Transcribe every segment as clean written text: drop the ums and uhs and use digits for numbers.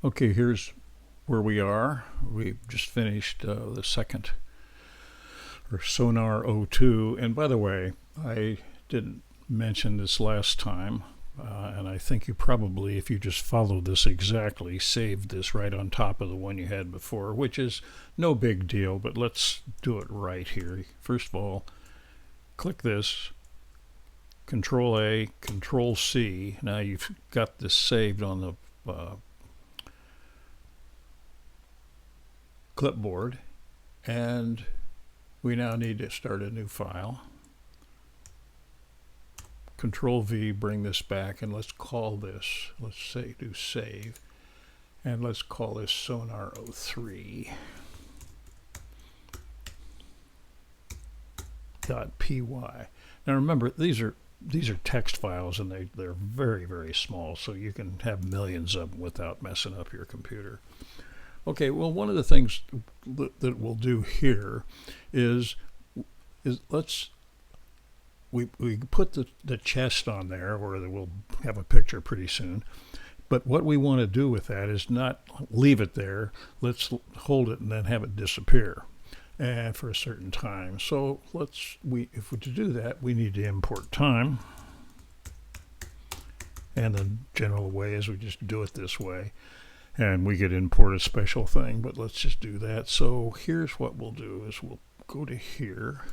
Okay, here's where we are. We've just finished the second, or Sonar02. And by the way, I didn't mention this last time, and I think you probably, if you just followed this exactly, saved this right on top of the one you had before, which is no big deal, but let's do it right here. First of all, click this, Control A, Control C. Now you've got this saved on the clipboard, and we now need to start a new file. Control V, bring this back, and let's call this, let's say do save, and let's call this Sonar03 .py. Now remember, these are text files, and they're very, very small, so you can have millions of them without messing up your computer. Okay, well, one of the things that we'll do here is we put the chest on there, or we'll have a picture pretty soon. But what we want to do with that is not leave it there. Let's hold it and then have it disappear, and for a certain time. So if we to do that, we need to import time. And the general way is we just do it this way. And we could import a special thing, but let's just do that. So here's what we'll do is we'll go to here,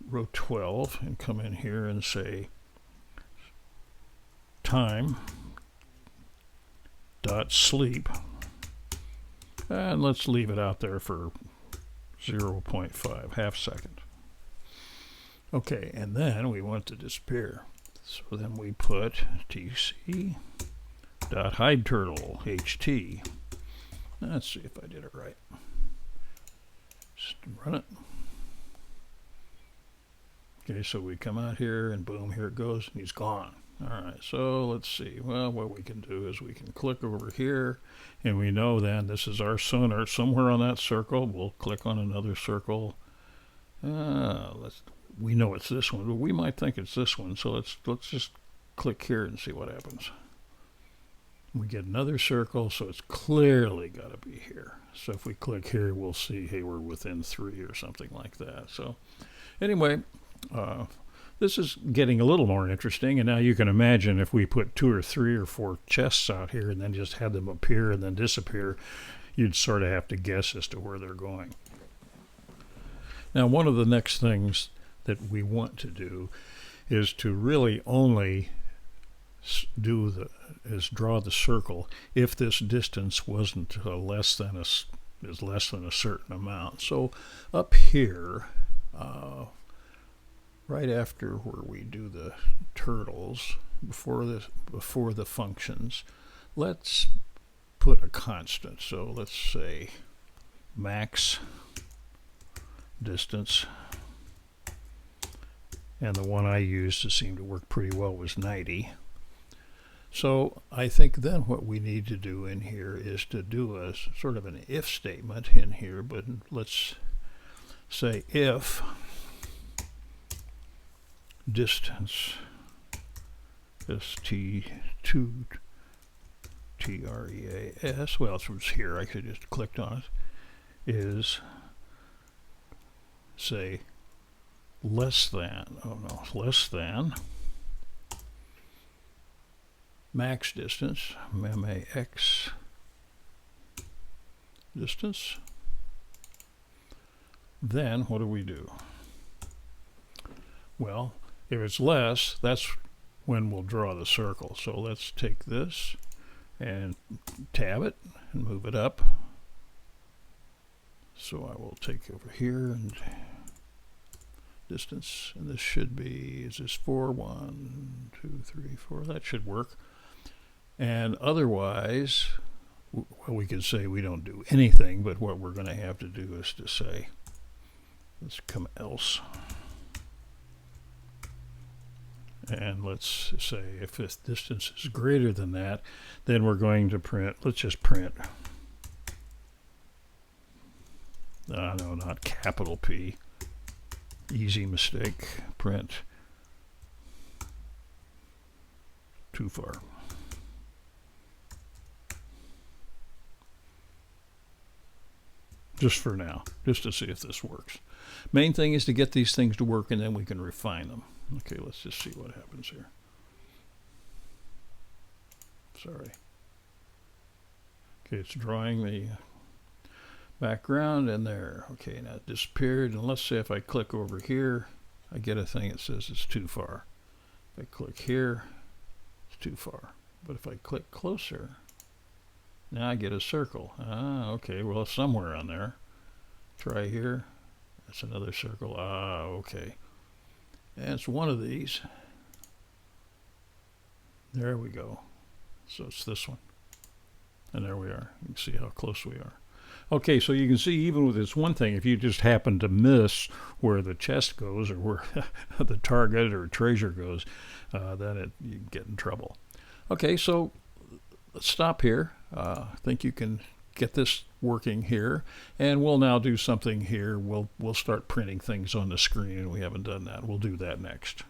row 12, and come in here and say time dot sleep, and let's leave it out there for 0.5, half second. Okay, and then we want to disappear. So then we put tc dot hide turtle ht. Let's see if I did it right. Just run it. Okay, so we come out here and boom, here it goes, and he's gone. All right, so let's see. Well, what we can do is we can click over here, and we know then this is our sonar. Somewhere on that circle, we'll click on another circle. We know it's this one, but we might think it's this one. So let's just click here and see what happens. We get another circle, so it's clearly got to be here. So if we click here, we'll see, hey, we're within 3 or something like that. So anyway, this is getting a little more interesting, and now you can imagine if we put 2 or 3 or 4 chests out here and then just had them appear and then disappear, you'd sort of have to guess as to where they're going. Now, one of the next things that we want to do is to really only draw the circle if this distance wasn't less than a certain amount. So up here, right after where we do the turtles, before the functions, let's put a constant. So let's say max distance, and the one I used to seem to work pretty well was 90. So I think then what we need to do in here is to do a sort of an if statement in here, but let's say if distance st2 treas, well, it's from here, I could just clicked on it, is say less than max distance, max distance. Then what do we do? Well, if it's less, that's when we'll draw the circle. So let's take this and tab it and move it up. So I will take over here and distance, and this should be, is this 4? 1, 2, 3, 4. That should work. And otherwise, well, we could say we don't do anything, but what we're going to have to do is to say, let's come else. And let's say if this distance is greater than that, then we're going to print, let's just print, no, not capital P, easy mistake, print too far. just for now, just to see if this works. Main thing is to get these things to work, and then we can refine them. Okay, let's just see what happens here. Sorry. Okay, it's drawing the background in there. Okay, now it disappeared, and let's say if I click over here, I get a thing that says it's too far. If I click here, it's too far. But if I click closer, now I get a circle. Ah, okay, well, it's somewhere on there. Try here. That's another circle. Ah, okay. And it's one of these. There we go. So it's this one. And there we are. You can see how close we are. Okay, so you can see even with this one thing, if you just happen to miss where the chest goes or where the target or treasure goes, then you get in trouble. Okay, so let's stop here. I think you can get this working here, and we'll now do something here. We'll start printing things on the screen. We haven't done that. We'll do that next.